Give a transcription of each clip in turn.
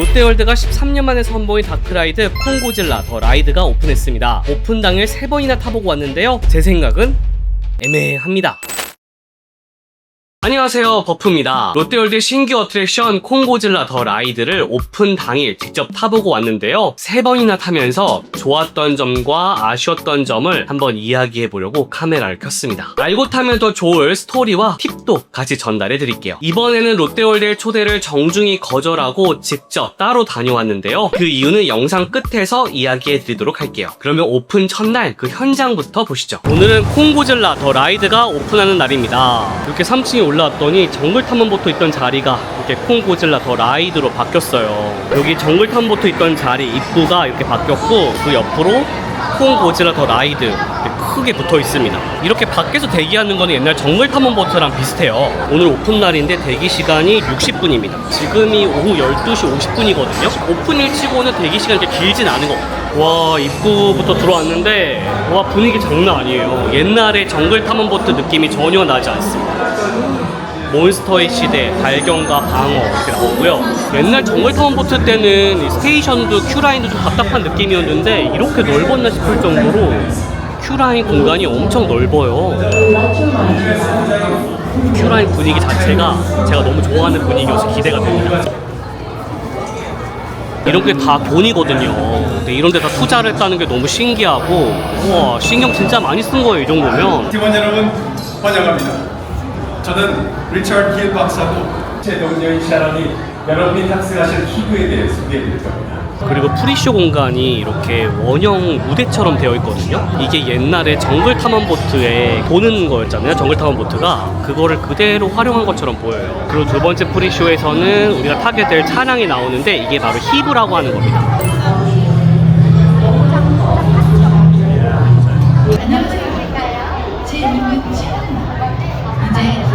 롯데월드가 13년 만에 선보인 다크라이드 콩고질라 더 라이드가 오픈했습니다. 오픈 당일 3번이나 타보고 왔는데요. 제 생각은 애매합니다. 안녕하세요, 버프입니다. 롯데월드 신규 어트랙션 콩고질라 더 라이드를 오픈 당일 직접 타보고 왔는데요. 3번이나 타면서 좋았던 점과 아쉬웠던 점을 한번 이야기해보려고 카메라를 켰습니다. 알고 타면 더 좋을 스토리와 팁도 같이 전달해드릴게요. 이번에는 롯데월드의 초대를 정중히 거절하고 직접 따로 다녀왔는데요. 그 이유는 영상 끝에서 이야기해드리도록 할게요. 그러면 오픈 첫날 그 현장부터 보시죠. 오늘은 콩고질라 더 라이드가 오픈하는 날입니다. 이렇게 3층에 올라왔더니 정글탐험보트 있던 자리가 이렇게 콩고질라 더 라이드로 바뀌었어요. 여기 정글탐험보트 있던 자리 입구가 이렇게 바뀌었고 그 옆으로 콩고질라 더 라이드 이렇게 크게 붙어 있습니다. 이렇게 밖에서 대기하는 거는 옛날 정글탐험보트랑 비슷해요. 오늘 오픈 날인데 대기 시간이 60분입니다. 지금이 오후 12시 50분이거든요. 오픈일 치고는 대기 시간이 이렇게 길진 않은 것 같아요. 와, 입구부터 들어왔는데 와, 분위기 장난 아니에요. 옛날에 정글탐험보트 느낌이 전혀 나지 않습니다. 몬스터의 시대, 발견과 방어 이렇게 나오고요. 옛날 정글탐험보트 때는 스테이션도 큐라인도 좀 답답한 느낌이었는데 이렇게 넓었나 싶을 정도로 큐라인 공간이 엄청 넓어요. 큐라인 분위기 자체가 제가 너무 좋아하는 분위기여서 기대가 됩니다. 이런 게 다 돈이거든요. 근데 이런 데다 투자를 했다는 게 너무 신기하고, 우와, 신경 진짜 많이 쓴 거예요, 이 정도면. 팀원 여러분, 환영합니다. 저는 리처드 힐 박사고 제 동료인 샤런이 여러분이 탑승하실 희구에 대해 소개해드릴 겁니다. 그리고 프리쇼 공간이 이렇게 원형 무대처럼 되어 있거든요. 이게 옛날에 정글탐험보트에 도는 거였잖아요. 정글탐험보트가 그거를 그대로 활용한 것처럼 보여요. 그리고 두 번째 프리쇼에서는 우리가 타게 될 차량이 나오는데 이게 바로 히브라고 하는 겁니다. 안녕하세요. 제 이름은 최은아. 이제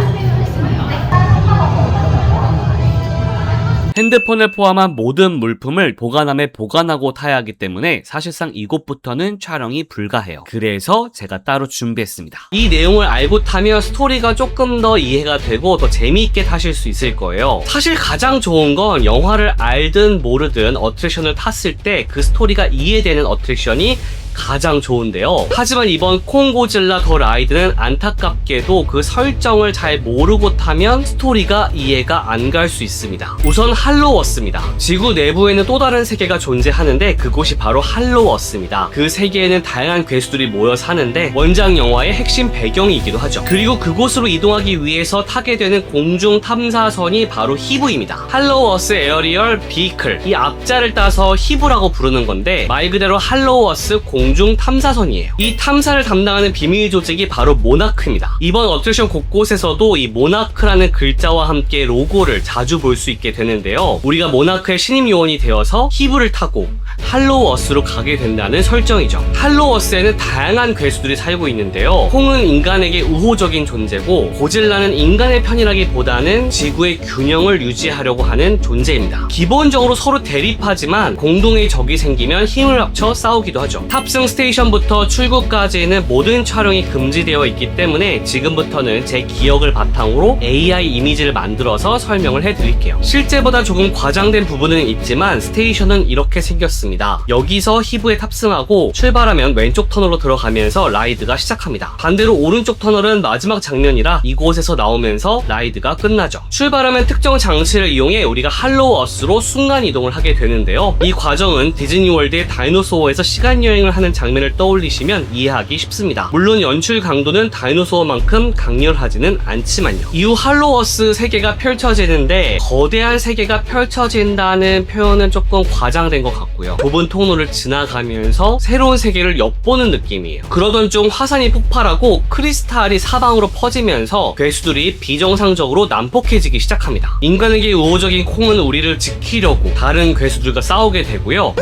핸드폰을 포함한 모든 물품을 보관함에 보관하고 타야 하기 때문에 사실상 이곳부터는 촬영이 불가해요. 그래서 제가 따로 준비했습니다. 이 내용을 알고 타면 스토리가 조금 더 이해가 되고 더 재미있게 타실 수 있을 거예요. 사실 가장 좋은 건 영화를 알든 모르든 어트랙션을 탔을 때 그 스토리가 이해되는 어트랙션이 가장 좋은데요. 하지만 이번 콩고질라 더 라이드는 안타깝게도 그 설정을 잘 모르고 타면 스토리가 이해가 안 갈 수 있습니다. 우선 할로워스입니다. 지구 내부에는 또 다른 세계가 존재하는데 그곳이 바로 할로워스입니다. 그 세계에는 다양한 괴수들이 모여 사는데 원작 영화의 핵심 배경이기도 하죠. 그리고 그곳으로 이동하기 위해서 타게 되는 공중 탐사선이 바로 히브입니다. 할로워스 에어리얼 비클, 이 앞자를 따서 히브라고 부르는 건데 말 그대로 할로워스 공중 탐사선이에요. 이 탐사를 담당하는 비밀 조직이 바로 모나크입니다. 이번 어트랙션 곳곳에서도 이 모나크라는 글자와 함께 로고를 자주 볼 수 있게 되는데요. 우리가 모나크의 신임 요원이 되어서 히브를 타고 할로워스로 가게 된다는 설정이죠. 할로워스에는 다양한 괴수들이 살고 있는데요. 콩은 인간에게 우호적인 존재고 고질라는 인간의 편이라기보다는 지구의 균형을 유지하려고 하는 존재입니다. 기본적으로 서로 대립하지만 공동의 적이 생기면 힘을 합쳐 싸우기도 하죠. 탑승 스테이션부터 출구까지는 모든 촬영이 금지되어 있기 때문에 지금부터는 제 기억을 바탕으로 AI 이미지를 만들어서 설명을 해드릴게요. 실제보다 조금 과장된 부분은 있지만 스테이션은 이렇게 생겼습니다. 여기서 히브에 탑승하고 출발하면 왼쪽 터널로 들어가면서 라이드가 시작합니다. 반대로 오른쪽 터널은 마지막 장면이라 이곳에서 나오면서 라이드가 끝나죠. 출발하면 특정 장치를 이용해 우리가 할로워스로 순간 이동을 하게 되는데요. 이 과정은 디즈니월드의 다이노소어에서 시간여행을 하는 장면을 떠올리시면 이해하기 쉽습니다. 물론 연출 강도는 다이노소어만큼 강렬하지는 않지만요. 이후 할로워스 세계가 펼쳐지는데 거대한 세계가 펼쳐진다는 표현은 조금 과장된 것 같고요. 좁은 통로를 지나가면서 새로운 세계를 엿보는 느낌이에요. 그러던 중 화산이 폭발하고 크리스탈이 사방으로 퍼지면서 괴수들이 비정상적으로 난폭해지기 시작합니다. 인간에게 우호적인 콩은 우리를 지키려고 다른 괴수들과 싸우게 되고요.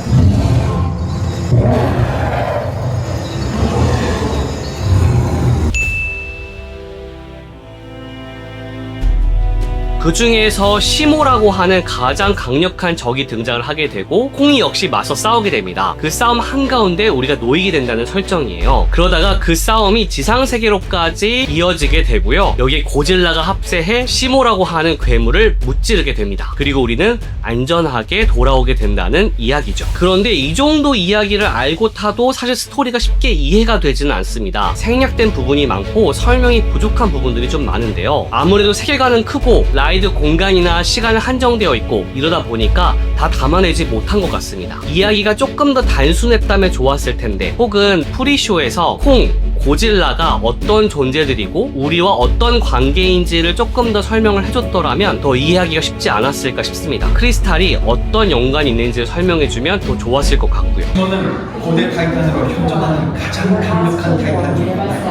그 중에서 시모라고 하는 가장 강력한 적이 등장을 하게 되고 콩이 역시 맞서 싸우게 됩니다. 그 싸움 한가운데 우리가 놓이게 된다는 설정이에요. 그러다가 그 싸움이 지상세계로까지 이어지게 되고요. 여기에 고질라가 합세해 시모라고 하는 괴물을 무찌르게 됩니다. 그리고 우리는 안전하게 돌아오게 된다는 이야기죠. 그런데 이 정도 이야기를 알고 타도 사실 스토리가 쉽게 이해가 되지는 않습니다. 생략된 부분이 많고 설명이 부족한 부분들이 좀 많은데요. 아무래도 세계관은 크고 라이드 공간이나 시간은 한정되어 있고 이러다 보니까 다 담아내지 못한 것 같습니다. 이야기가 조금 더 단순했다면 좋았을 텐데, 혹은 프리쇼에서 콩, 고질라가 어떤 존재들이고 우리와 어떤 관계인지를 조금 더 설명을 해줬더라면 더 이해하기가 쉽지 않았을까 싶습니다. 크리스탈이 어떤 연관이 있는지를 설명해주면 더 좋았을 것 같고요. 이거는 고대 타이탄으로 현존하는 가장 강력한 타이탄이에요.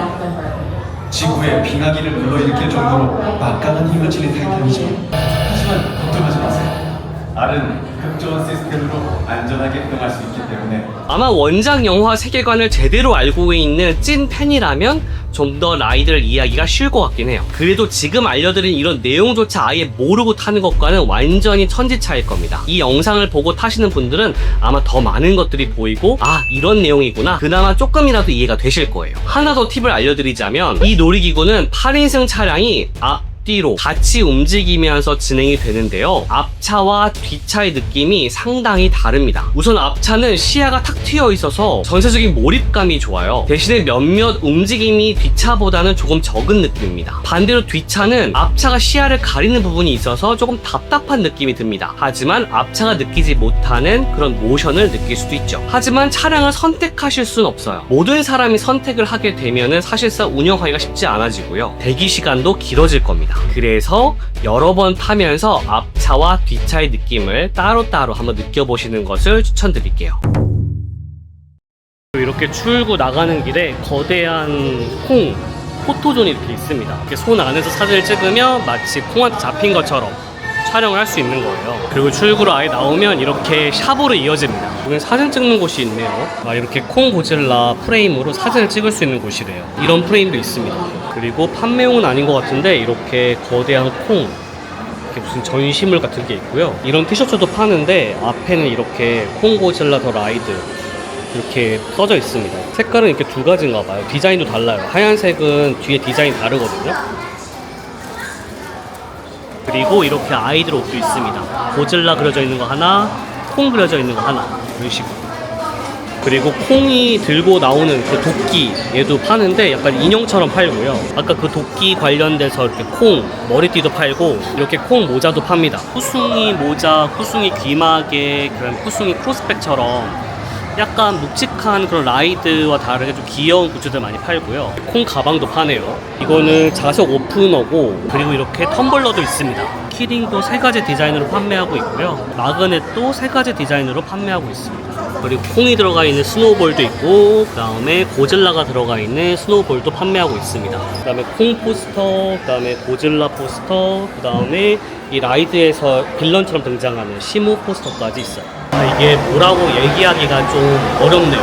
지구에 빙하기를 불러일으킬 정도로 막강한 힘을 지닌 타이탄이죠. 하지만 걱정하지 마세요. 알은 극저온 시스템으로 안전하게 행동할 수 있기 때문에 아마 원작 영화 세계관을 제대로 알고 있는 찐 팬이라면 좀 더 라이드를 이해하기가 쉬울 것 같긴 해요. 그래도 지금 알려드린 이런 내용조차 아예 모르고 타는 것과는 완전히 천지차일 겁니다. 이 영상을 보고 타시는 분들은 아마 더 많은 것들이 보이고, 아, 이런 내용이구나, 그나마 조금이라도 이해가 되실 거예요. 하나 더 팁을 알려드리자면, 이 놀이기구는 8인승 차량이 뒤로 같이 움직이면서 진행이 되는데요. 앞차와 뒤차의 느낌이 상당히 다릅니다. 우선 앞차는 시야가 탁 트여 있어서 전체적인 몰입감이 좋아요. 대신에 몇몇 움직임이 뒤차보다는 조금 적은 느낌입니다. 반대로 뒤차는 앞차가 시야를 가리는 부분이 있어서 조금 답답한 느낌이 듭니다. 하지만 앞차가 느끼지 못하는 그런 모션을 느낄 수도 있죠. 하지만 차량을 선택하실 수는 없어요. 모든 사람이 선택을 하게 되면은 사실상 운영하기가 쉽지 않아지고요. 대기 시간도 길어질 겁니다. 그래서 여러 번 타면서 앞차와 뒤차의 느낌을 따로따로 한번 느껴보시는 것을 추천드릴게요. 이렇게 출구 나가는 길에 거대한 콩 포토존이 이렇게 있습니다. 이렇게 손 안에서 사진을 찍으면 마치 콩한테 잡힌 것처럼 촬영을 할 수 있는 거예요. 그리고 출구로 아예 나오면 이렇게 샵으로 이어집니다. 여기 사진 찍는 곳이 있네요. 이렇게 콩 고질라 프레임으로 사진을 찍을 수 있는 곳이래요. 이런 프레임도 있습니다. 그리고 판매용은 아닌 것 같은데 이렇게 거대한 콩, 이렇게 무슨 전시물 같은 게 있고요. 이런 티셔츠도 파는데 앞에는 이렇게 콩 고질라 더 라이드 이렇게 써져 있습니다. 색깔은 이렇게 두 가지인가 봐요. 디자인도 달라요. 하얀색은 뒤에 디자인이 다르거든요. 그리고 이렇게 아이들 옷도 있습니다. 고질라 그려져 있는 거 하나, 콩 그려져 있는 거 하나, 이런 식으로. 그리고 콩이 들고 나오는 그 도끼, 얘도 파는데 약간 인형처럼 팔고요. 아까 그 도끼 관련돼서 이렇게 콩 머리띠도 팔고, 이렇게 콩 모자도 팝니다. 후숭이 모자, 후숭이 귀마개, 그런 후숭이 크로스백처럼 약간 묵직한 그런 라이드와 다르게 좀 귀여운 굿즈들 많이 팔고요. 콩 가방도 파네요. 이거는 자석 오프너고, 그리고 이렇게 텀블러도 있습니다. 키링도 3가지 디자인으로 판매하고 있고요. 마그넷도 3가지 디자인으로 판매하고 있습니다. 그리고 콩이 들어가 있는 스노우볼도 있고, 그 다음에 고질라가 들어가 있는 스노우볼도 판매하고 있습니다. 그 다음에 콩 포스터, 그 다음에 고질라 포스터, 그 다음에 이 라이드에서 빌런처럼 등장하는 시모 포스터까지 있어요. 이게 뭐라고 얘기하기가 좀 어렵네요.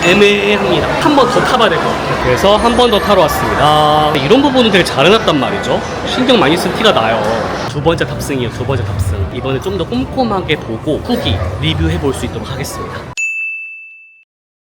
애매합니다. 한 번 더 타봐야 될 것 같아요. 그래서 한 번 더 타러 왔습니다. 이런 부분은 되게 잘 해놨단 말이죠. 신경 많이 쓴 티가 나요. 두 번째 탑승이에요. 두 번째 탑승. 이번에 좀 더 꼼꼼하게 보고 후기 리뷰해 볼 수 있도록 하겠습니다.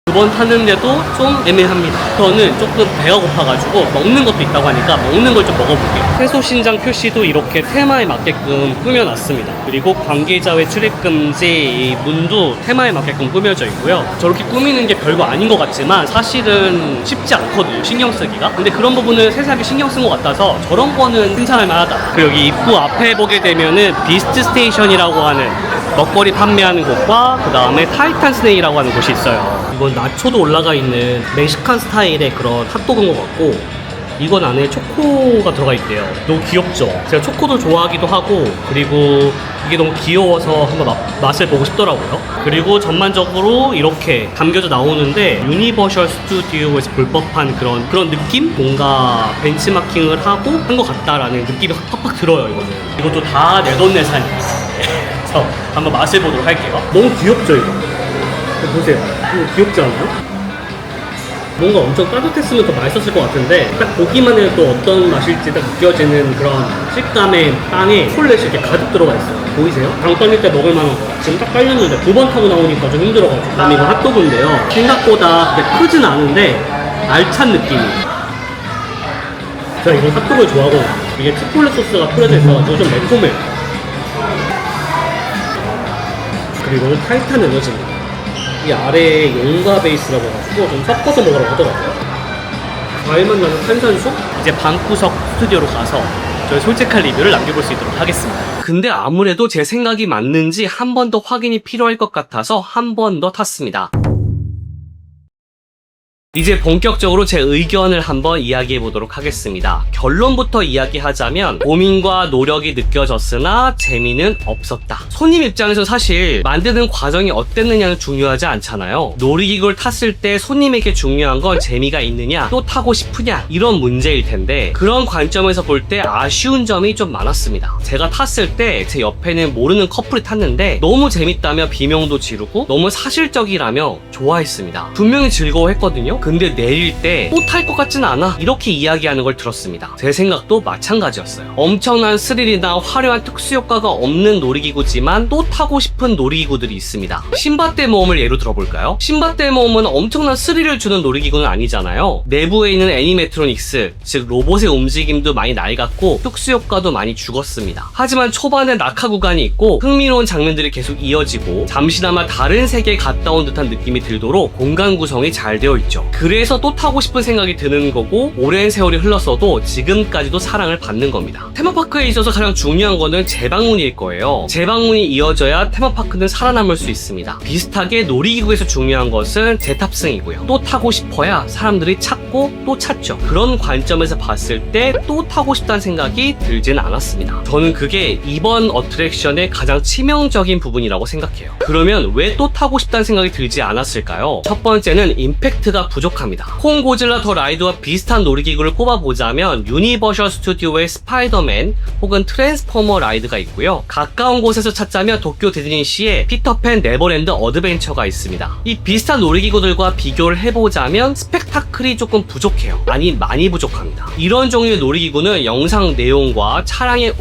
두 번 탔는데도 좀 애매합니다. 저는 조금 배가 고파가지고 먹는 것도 있다고 하니까 먹는 걸 좀 먹어볼게요. 해소신장 표시도 이렇게 테마에 맞게끔 꾸며놨습니다. 그리고 관계자의 출입금지 문도 테마에 맞게끔 꾸며져 있고요. 저렇게 꾸미는 게 별거 아닌 것 같지만 사실은 쉽지 않거든요, 신경 쓰기가. 근데 그런 부분을 세세하게 신경 쓴 것 같아서 저런 거는 칭찬할 만하다. 그리고 여기 입구 앞에 보게 되면은 비스트 스테이션이라고 하는 먹거리 판매하는 곳과 그 다음에 타이탄 스네이라고 하는 곳이 있어요. 이건 나초도 올라가 있는 멕시칸 스타일의 그런 핫도그인 것 같고, 이건 안에 초코가 들어가 있대요. 너무 귀엽죠? 제가 초코도 좋아하기도 하고, 그리고 이게 너무 귀여워서 한번 맛을 보고 싶더라고요. 그리고 전반적으로 이렇게 담겨져 나오는데 유니버셜 스튜디오에서 볼 법한 그런 느낌? 뭔가 벤치마킹을 하고 한 것 같다라는 느낌이 팍팍 들어요. 이것도 다 내돈내산이에요. 그래서 한번 맛을 보도록 할게요. 너무 귀엽죠, 이거? 보세요. 이거 귀엽지 않아요? 뭔가 엄청 따뜻했으면 더 맛있었을 것 같은데 딱 보기만 해도 어떤 맛일지 딱 느껴지는 그런 식감의 빵에 초콜릿이 이렇게 가득 들어가 있어요. 보이세요? 당 떨릴 때 먹을 만한 거. 지금 딱 깔렸는데 2번 타고 나오니까 좀 힘들어가지고. 그다음에 이거 핫도그인데요. 생각보다 그렇게 크진 않은데 알찬 느낌이에요. 제가 이런 핫도그를 좋아하거든요. 이게 초콜릿 소스가 뿌려져 있어가지고 좀 매콤해요. 그리고 이거는 타이탄 에너지입니다. 이 아래에 용과 베이스라고 해가지고 좀 섞어서 먹으라고 하더라고요. 과일맛 나는 탄산수? 이제 방구석 스튜디오로 가서 저희 솔직한 리뷰를 남겨볼 수 있도록 하겠습니다. 근데 아무래도 제 생각이 맞는지 한 번 더 확인이 필요할 것 같아서 한 번 더 탔습니다. 이제 본격적으로 제 의견을 한번 이야기해 보도록 하겠습니다. 결론부터 이야기하자면 고민과 노력이 느껴졌으나 재미는 없었다. 손님 입장에서 사실 만드는 과정이 어땠느냐는 중요하지 않잖아요. 놀이기구를 탔을 때 손님에게 중요한 건 재미가 있느냐, 또 타고 싶으냐 이런 문제일 텐데 그런 관점에서 볼 때 아쉬운 점이 좀 많았습니다. 제가 탔을 때 제 옆에는 모르는 커플이 탔는데 너무 재밌다며 비명도 지르고 너무 사실적이라며 좋아했습니다. 분명히 즐거워했거든요. 근데 내릴 때 또 탈 것 같진 않아 이렇게 이야기하는 걸 들었습니다. 제 생각도 마찬가지였어요. 엄청난 스릴이나 화려한 특수효과가 없는 놀이기구지만 또 타고 싶은 놀이기구들이 있습니다. 신밧데 모험을 예로 들어볼까요? 신밧데 모험은 엄청난 스릴을 주는 놀이기구는 아니잖아요. 내부에 있는 애니메트로닉스, 즉 로봇의 움직임도 많이 낡았고 특수효과도 많이 죽었습니다. 하지만 초반에 낙하 구간이 있고 흥미로운 장면들이 계속 이어지고 잠시나마 다른 세계에 갔다 온 듯한 느낌이 들도록 공간 구성이 잘 되어 있죠. 그래서 또 타고 싶은 생각이 드는 거고 오랜 세월이 흘렀어도 지금까지도 사랑을 받는 겁니다. 테마파크에 있어서 가장 중요한 거는 재방문일 거예요. 재방문이 이어져야 테마파크는 살아남을 수 있습니다. 비슷하게 놀이기구에서 중요한 것은 재탑승이고요. 또 타고 싶어야 사람들이 찾고 또 찾죠. 그런 관점에서 봤을 때 또 타고 싶다는 생각이 들진 않았습니다. 저는 그게 이번 어트랙션의 가장 치명적인 부분이라고 생각해요. 그러면 왜 또 타고 싶다는 생각이 들지 않았을까요? 첫 번째는 임팩트가 부족합니다. 콩 고질라 더 라이드와 비슷한 놀이기구를 꼽아보자면 유니버셜 스튜디오의 스파이더맨 혹은 트랜스포머 라이드가 있고요. 가까운 곳에서 찾자면 도쿄 디즈니시의 피터팬 네버랜드 어드벤처가 있습니다. 이 비슷한 놀이기구들과 비교를 해보자면 스펙타클이 조금 부족해요. 아니 많이 부족합니다. 이런 종류의 놀이기구는 영상 내용과 차량의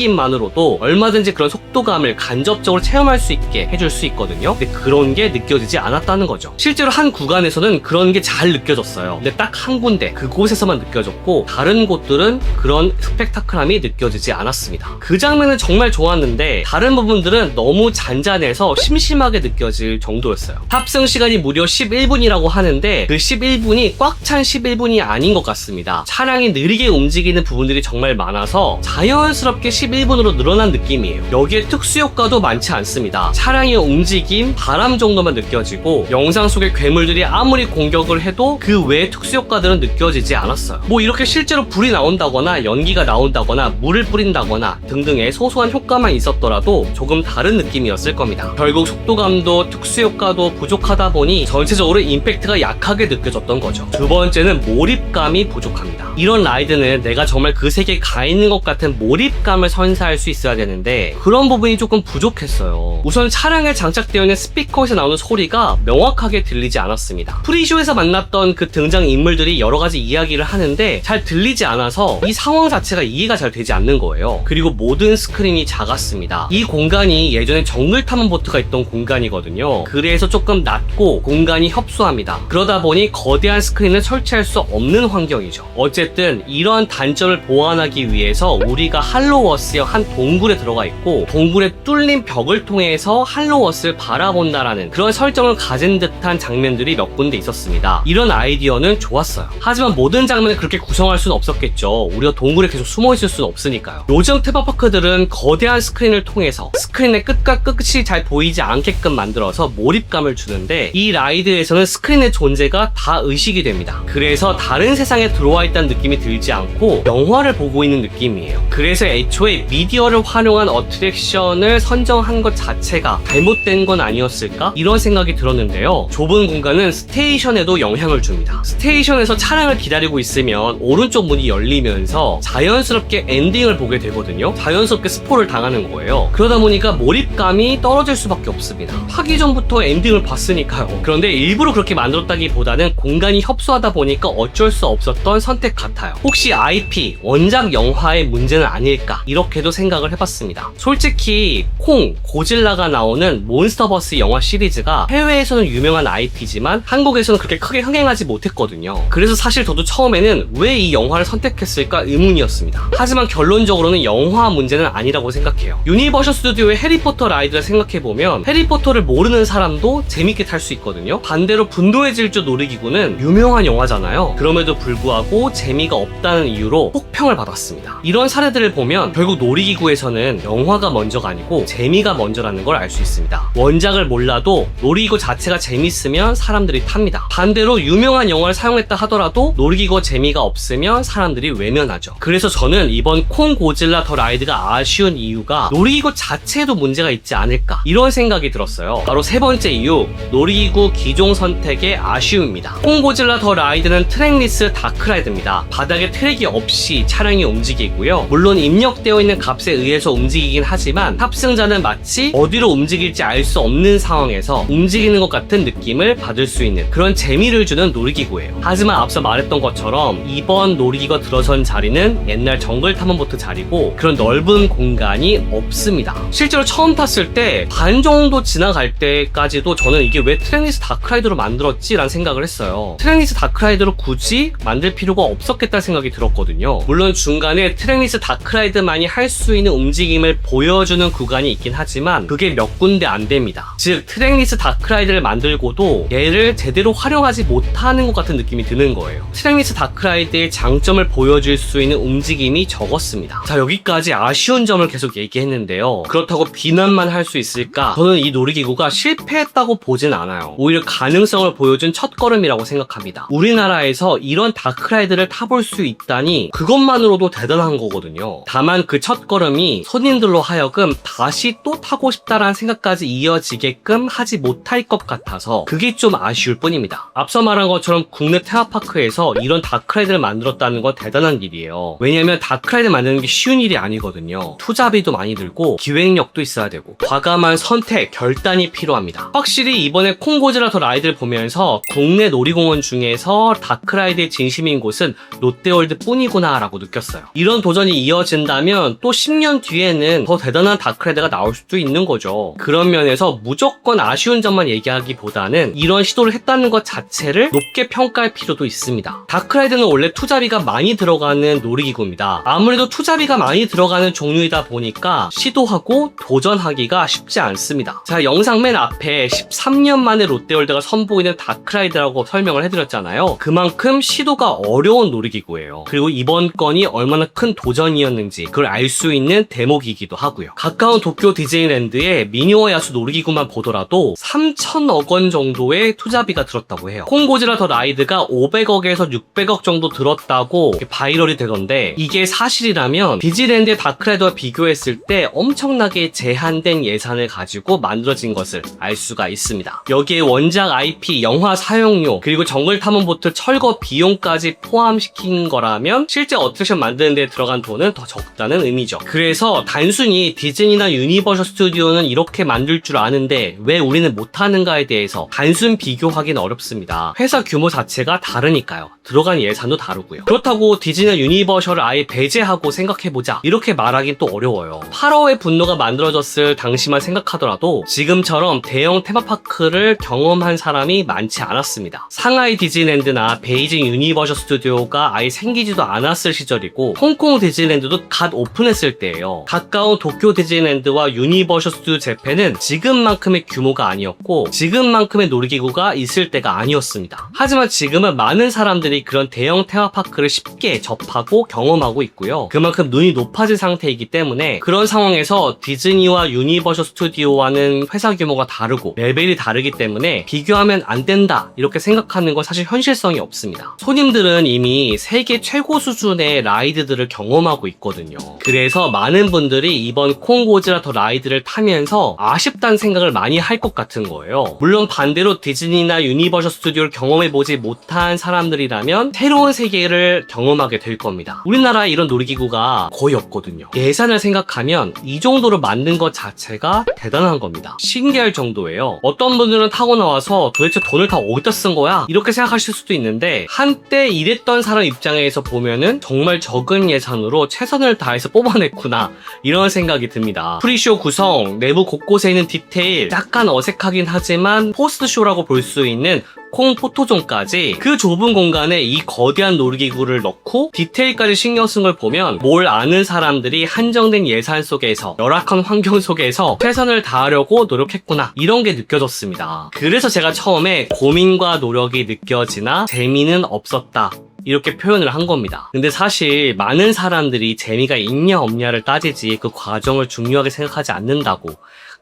움직임만으로도 얼마든지 그런 속도감을 간접적으로 체험할 수 있게 해줄 수 있거든요. 근데 그런 게 느껴지지 않았다는 거죠. 실제로 한 구간에서는 그런 게 잘 느껴졌어요. 근데 딱 한 군데 그곳에서만 느껴졌고 다른 곳들은 그런 스펙타클함이 느껴지지 않았습니다. 그 장면은 정말 좋았는데 다른 부분들은 너무 잔잔해서 심심하게 느껴질 정도였어요. 탑승 시간이 무려 11분이라고 하는데 그 11분이 꽉 찬 11분이 아닌 것 같습니다. 차량이 느리게 움직이는 부분들이 정말 많아서 자연스럽게 11분으로 늘어난 느낌이에요. 여기에 특수효과도 많지 않습니다. 차량의 움직임, 바람 정도만 느껴지고 영상 속의 괴물들이 아무리 공격을 해도 그 외의 특수효과들은 느껴지지 않았어요. 뭐 이렇게 실제로 불이 나온다거나 연기가 나온다거나 물을 뿌린다거나 등등의 소소한 효과만 있었더라도 조금 다른 느낌이었을 겁니다. 결국 속도감도 특수효과도 부족하다 보니 전체적으로 임팩트가 약하게 느껴졌던 거죠. 두 번째는 몰입감이 부족합니다. 이런 라이드는 내가 정말 그 세계에 가 있는 것 같은 몰입감을 선사할 수 있어야 되는데 그런 부분이 조금 부족했어요. 우선 차량에 장착되어 있는 스피커에서 나오는 소리가 명확하게 들리지 않았습니다. 프리쇼에서 만났던 그 등장 인물들이 여러 가지 이야기를 하는데 잘 들리지 않아서 이 상황 자체가 이해가 잘 되지 않는 거예요. 그리고 모든 스크린이 작았습니다. 이 공간이 예전에 정글 탐험 보트가 있던 공간이거든요. 그래서 조금 낮고 공간이 협소합니다. 그러다 보니 거대한 스크린을 설치할 수 없는 환경이죠. 어쨌든 이러한 단점을 보완하기 위해서 우리가 할로워스의 한 동굴에 들어가 있고 동굴에 뚫린 벽을 통해서 할로워스를 바라본다라는 그런 설정을 가진 듯한 장면들이 몇 군데 있었습니다. 이런 아이디어는 좋았어요. 하지만 모든 장면을 그렇게 구성할 수는 없었겠죠. 우리가 동굴에 계속 숨어있을 수는 없으니까요. 요즘 테마파크들은 거대한 스크린을 통해서 스크린의 끝과 끝이 잘 보이지 않게끔 만들어서 몰입감을 주는데 이 라이드에서는 스크린의 존재가 다 의식이 됩니다. 그래서 다른 세상에 들어와 있다는 느낌이 들지 않고 영화를 보고 있는 느낌이에요. 그래서 애초에 미디어를 활용한 어트랙션을 선정한 것 자체가 잘못된 건 아니었을까? 이런 생각이 들었는데요. 좁은 공간은 스테이션에도 스토리에도 영향을 줍니다. 스테이션에서 차량을 기다리고 있으면 오른쪽 문이 열리면서 자연스럽게 엔딩을 보게 되거든요. 자연스럽게 스포를 당하는 거예요. 그러다 보니까 몰입감이 떨어질 수밖에 없습니다. 하기 전부터 엔딩을 봤으니까요. 그런데 일부러 그렇게 만들었다기보다는 공간이 협소하다 보니까 어쩔 수 없었던 선택 같아요. 혹시 IP, 원작 영화의 문제는 아닐까 이렇게도 생각을 해봤습니다. 솔직히 콩, 고질라가 나오는 몬스터버스 영화 시리즈가 해외에서는 유명한 IP지만 한국에서는 그렇게 크게 흥행하지 못했거든요. 그래서 사실 저도 처음에는 왜 이 영화를 선택했을까 의문이었습니다. 하지만 결론적으로는 영화 문제는 아니라고 생각해요. 유니버셜 스튜디오의 해리포터 라이드를 생각해보면 해리포터를 모르는 사람도 재밌게 탈 수 있거든요. 반대로 분노의 질주 놀이기구는 유명한 영화잖아요. 그럼에도 불구하고 재미가 없다는 이유로 혹평을 받았습니다. 이런 사례들을 보면 결국 놀이기구에서는 영화가 먼저가 아니고 재미가 먼저라는 걸 알 수 있습니다. 원작을 몰라도 놀이기구 자체가 재밌으면 사람들이 탑니다. 반대로 유명한 영화를 사용했다 하더라도 놀이기구가 재미가 없으면 사람들이 외면하죠. 그래서 저는 이번 콩 고질라 더 라이드가 아쉬운 이유가 놀이기구 자체에도 문제가 있지 않을까 이런 생각이 들었어요. 바로 세 번째 이유, 놀이기구 기종 선택의 아쉬움입니다. 콩 고질라 더 라이드는 트랙리스 다크라이드입니다. 바닥에 트랙이 없이 차량이 움직이고요. 물론 입력되어 있는 값에 의해서 움직이긴 하지만 탑승자는 마치 어디로 움직일지 알 수 없는 상황에서 움직이는 것 같은 느낌을 받을 수 있는 그런 재미를 주는 놀이기구예요. 하지만 앞서 말했던 것처럼 이번 놀이기구가 들어선 자리는 옛날 정글 탐험보트 자리고 그런 넓은 공간이 없습니다. 실제로 처음 탔을 때 반 정도 지나갈 때까지도 저는 이게 왜 트랙리스 다크라이드로 만들었지라는 생각을 했어요. 트랙리스 다크라이드로 굳이 만들 필요가 없었겠다는 생각이 들었거든요. 물론 중간에 트랙리스 다크라이드만이 할 수 있는 움직임을 보여주는 구간이 있긴 하지만 그게 몇 군데 안 됩니다. 즉 트랙리스 다크라이드를 만들고도 얘를 제대로 활용하지 못하는 것 같은 느낌이 드는 거예요. 트랙리스 다크라이드의 장점을 보여줄 수 있는 움직임이 적었습니다. 자, 여기까지 아쉬운 점을 계속 얘기했는데요. 그렇다고 비난만 할 수 있을까? 저는 이 놀이기구가 실패했다고 보진 않아요. 오히려 가능성을 보여준 첫걸음이라고 생각합니다. 우리나라에서 이런 다크라이드를 타볼 수 있다니 그것만으로도 대단한 거거든요. 다만 그 첫걸음이 손님들로 하여금 다시 또 타고 싶다라는 생각까지 이어지게끔 하지 못할 것 같아서 그게 좀 아쉬울 뿐입니다. 앞서 말한 것처럼 국내 테마파크에서 이런 다크라이드를 만들었다는 건 대단한 일이에요. 왜냐면 다크라이드 만드는 게 쉬운 일이 아니거든요. 투자비도 많이 들고 기획력도 있어야 되고 과감한 선택, 결단이 필요합니다. 확실히 이번에 콩고질라 더 라이드를 보면서 국내 놀이공원 중에서 다크라이드의 진심인 곳은 롯데월드 뿐이구나 라고 느꼈어요. 이런 도전이 이어진다면 또 10년 뒤에는 더 대단한 다크라이드가 나올 수도 있는 거죠. 그런 면에서 무조건 아쉬운 점만 얘기하기보다는 이런 시도를 했다는 것 자체를 높게 평가할 필요도 있습니다. 다크라이드는 원래 투자비가 많이 들어가는 놀이기구입니다. 아무래도 투자비가 많이 들어가는 종류이다 보니까 시도하고 도전하기가 쉽지 않습니다. 자, 영상 맨 앞에 13년 만에 롯데월드가 선보이는 다크라이드라고 설명을 해드렸잖아요. 그만큼 시도가 어려운 놀이기구예요. 그리고 이번 건이 얼마나 큰 도전이었는지 그걸 알 수 있는 대목이기도 하고요. 가까운 도쿄 디즈니랜드의 미니와 야수 놀이기구만 보더라도 3천억 원 정도의 투자비가 들었다고 해요. 콩고질라 더 라이드가 500억에서 600억 정도 들었다고 바이럴이 되던데 이게 사실이라면 디즈니랜드의 다크라이드와 비교했을 때 엄청나게 제한된 예산을 가지고 만들어진 것을 알 수가 있습니다. 여기에 원작 IP, 영화 사용료, 그리고 정글 탐험보트 철거 비용까지 포함시킨 거라면 실제 어트랙션 만드는 데 들어간 돈은 더 적다는 의미죠. 그래서 단순히 디즈니나 유니버셜 스튜디오는 이렇게 만들 줄 아는데 왜 우리는 못하는가에 대해서 단순 비교하기는 어렵습니다. 회사 규모 자체가 다르니까요. 들어간 예산도 다르고요. 그렇다고 디즈니나 유니버셜을 아예 배제하고 생각해보자 이렇게 말하긴 또 어려워요. 8월의 분노가 만들어졌을 당시만 생각하더라도 지금처럼 대형 테마파크를 경험한 사람이 많지 않았습니다. 상하이 디즈니랜드나 베이징 유니버셜 스튜디오가 아예 생기지도 않았을 시절이고 홍콩 디즈니랜드도 갓 오픈했을 때예요. 가까운 도쿄 디즈니랜드와 유니버셜 스튜디오 재팬은 지금만큼의 규모가 아니었고 지금만큼의 놀이기구가 있을 때가 아니었습니다. 하지만 지금은 많은 사람들이 사람들이 그런 대형 테마파크를 쉽게 접하고 경험하고 있고요. 그만큼 눈이 높아진 상태이기 때문에 그런 상황에서 디즈니와 유니버셜 스튜디오와는 회사 규모가 다르고 레벨이 다르기 때문에 비교하면 안 된다 이렇게 생각하는 건 사실 현실성이 없습니다. 손님들은 이미 세계 최고 수준의 라이드들을 경험하고 있거든요. 그래서 많은 분들이 이번 콩고지라 더 라이드를 타면서 아쉽다는 생각을 많이 할 것 같은 거예요. 물론 반대로 디즈니나 유니버셜 스튜디오를 경험해보지 못한 사람들이라면 새로운 세계를 경험하게 될 겁니다. 우리나라에 이런 놀이기구가 거의 없거든요. 예산을 생각하면 이 정도로 만든 것 자체가 대단한 겁니다. 신기할 정도예요. 어떤 분들은 타고 나와서 도대체 돈을 다 어디다 쓴 거야? 이렇게 생각하실 수도 있는데 한때 일했던 사람 입장에서 보면은 정말 적은 예산으로 최선을 다해서 뽑아냈구나 이런 생각이 듭니다. 프리쇼 구성, 내부 곳곳에 있는 디테일 약간 어색하긴 하지만 포스트쇼라고 볼 수 있는 콩 포토존까지 그 좁은 공간에 이 거대한 놀이기구를 넣고 디테일까지 신경 쓴 걸 보면 뭘 아는 사람들이 한정된 예산 속에서 열악한 환경 속에서 최선을 다하려고 노력했구나 이런 게 느껴졌습니다. 그래서 제가 처음에 고민과 노력이 느껴지나 재미는 없었다 이렇게 표현을 한 겁니다. 근데 사실 많은 사람들이 재미가 있냐 없냐를 따지지 그 과정을 중요하게 생각하지 않는다고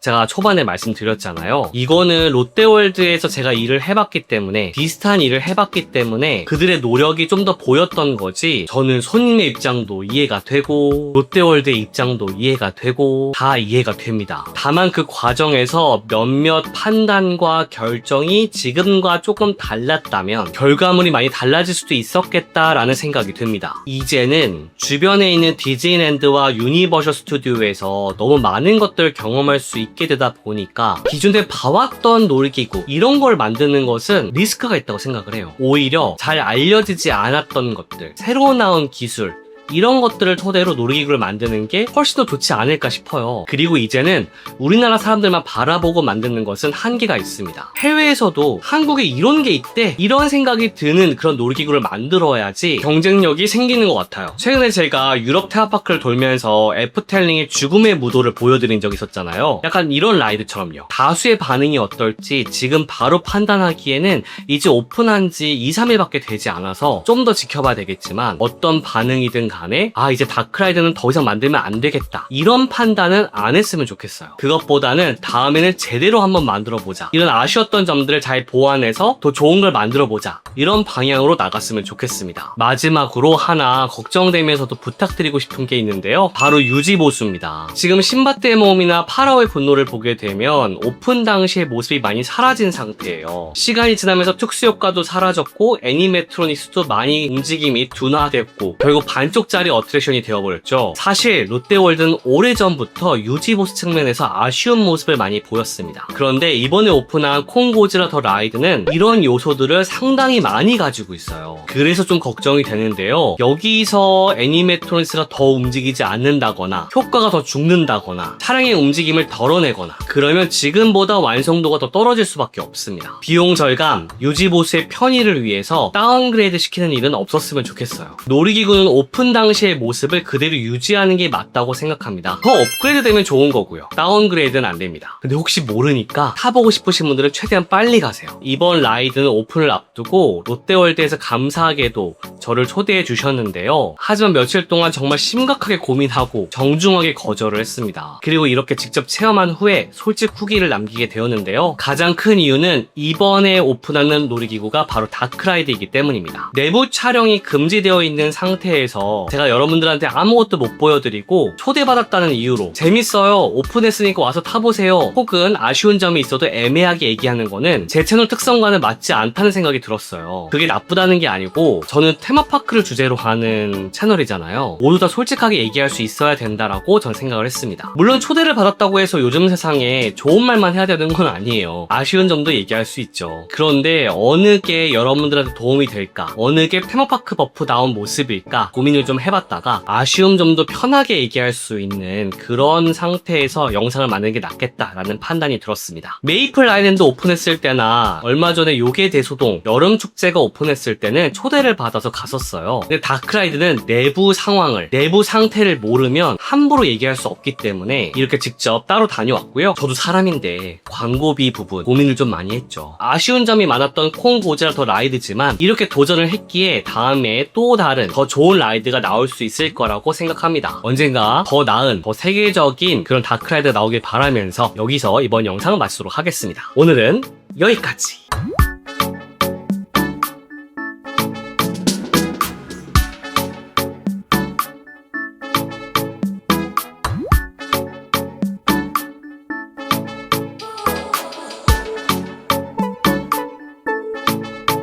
제가 초반에 말씀드렸잖아요. 이거는 롯데월드에서 제가 일을 해봤기 때문에 비슷한 일을 해봤기 때문에 그들의 노력이 좀 더 보였던 거지 저는 손님의 입장도 이해가 되고 롯데월드의 입장도 이해가 되고 다 이해가 됩니다. 다만 그 과정에서 몇몇 판단과 결정이 지금과 조금 달랐다면 결과물이 많이 달라질 수도 있었겠다라는 생각이 듭니다. 이제는 주변에 있는 디즈니랜드와 유니버셜 스튜디오에서 너무 많은 것들을 경험할 수 있게 되다 보니까 기존에 봐왔던 놀이기구 이런 걸 만드는 것은 리스크가 있다고 생각을 해요. 오히려 잘 알려지지 않았던 것들, 새로 나온 기술 이런 것들을 토대로 놀이기구를 만드는 게 훨씬 더 좋지 않을까 싶어요. 그리고 이제는 우리나라 사람들만 바라보고 만드는 것은 한계가 있습니다. 해외에서도 한국에 이런 게 있대 이런 생각이 드는 그런 놀이기구를 만들어야지 경쟁력이 생기는 것 같아요. 최근에 제가 유럽 테마파크를 돌면서 에프텔링의 죽음의 무도를 보여드린 적이 있었잖아요. 약간 이런 라이드처럼요. 다수의 반응이 어떨지 지금 바로 판단하기에는 이제 오픈한 지 2, 3일밖에 되지 않아서 좀 더 지켜봐야 되겠지만 어떤 반응이든 간에 이제 다크라이드는 더 이상 만들면 안 되겠다 이런 판단은 안 했으면 좋겠어요. 그것보다는 다음에는 제대로 한번 만들어보자 이런 아쉬웠던 점들을 잘 보완해서 더 좋은 걸 만들어보자 이런 방향으로 나갔으면 좋겠습니다. 마지막으로 하나 걱정되면서도 부탁드리고 싶은 게 있는데요. 바로 유지보수입니다. 지금 신밧드의 모험이나 파라오의 분노를 보게 되면 오픈 당시의 모습이 많이 사라진 상태예요. 시간이 지나면서 특수효과도 사라졌고 애니메트로닉스도 많이 움직임이 둔화됐고 결국 반쪽 짜리 어트랙션이 되어버렸죠. 사실 롯데월드는 오래전부터 유지보수 측면에서 아쉬운 모습을 많이 보였습니다. 그런데 이번에 오픈한 콩고지라 더 라이드는 이런 요소들을 상당히 많이 가지고 있어요. 그래서 좀 걱정이 되는데요. 여기서 애니메트로닉스가 더 움직이지 않는다거나 효과가 더 죽는다거나 차량의 움직임을 덜어내거나 그러면 지금보다 완성도가 더 떨어질 수밖에 없습니다. 비용 절감, 유지보수의 편의를 위해서 다운그레이드 시키는 일은 없었으면 좋겠어요. 놀이기구는 오픈 당시의 모습을 그대로 유지하는 게 맞다고 생각합니다. 더 업그레이드 되면 좋은 거고요. 다운그레이드는 안 됩니다. 근데 혹시 모르니까 타보고 싶으신 분들은 최대한 빨리 가세요. 이번 라이드는 오픈을 앞두고 롯데월드에서 감사하게도 저를 초대해 주셨는데요. 하지만 며칠 동안 정말 심각하게 고민하고 정중하게 거절을 했습니다. 그리고 이렇게 직접 체험한 후에 솔직 후기를 남기게 되었는데요. 가장 큰 이유는 이번에 오픈하는 놀이기구가 바로 다크라이드이기 때문입니다. 내부 촬영이 금지되어 있는 상태에서 제가 여러분들한테 아무것도 못 보여드리고 초대받았다는 이유로 재밌어요, 오픈했으니까 와서 타보세요 혹은 아쉬운 점이 있어도 애매하게 얘기하는 거는 제 채널 특성과는 맞지 않다는 생각이 들었어요. 그게 나쁘다는 게 아니고 저는 테마파크를 주제로 하는 채널이잖아요. 모두 다 솔직하게 얘기할 수 있어야 된다라고 전 생각을 했습니다. 물론 초대를 받았다고 해서 요즘 세상에 좋은 말만 해야 되는 건 아니에요. 아쉬운 점도 얘기할 수 있죠. 그런데 어느 게 여러분들한테 도움이 될까, 어느 게 테마파크 버프다운 모습일까 고민을 좀 해봤다가 아쉬운 점도 편하게 얘기할 수 있는 그런 상태에서 영상을 만드는 게 낫겠다라는 판단이 들었습니다. 메이플 아일랜드 오픈했을 때나 얼마 전에 요괴 대소동 여름축제가 오픈했을 때는 초대를 받아서 갔었어요. 근데 다크라이드는 내부 상황을, 내부 상태를 모르면 함부로 얘기할 수 없기 때문에 이렇게 직접 따로 다녀왔고요. 저도 사람인데 광고비 부분 고민을 좀 많이 했죠. 아쉬운 점이 많았던 콩 고지라 더 라이드지만 이렇게 도전을 했기에 다음에 또 다른 더 좋은 라이드가 나올 수 있을 거라고 생각합니다. 언젠가 더 나은, 더 세계적인 그런 다크라이드가 나오길 바라면서 여기서 이번 영상을 마치도록 하겠습니다. 오늘은 여기까지.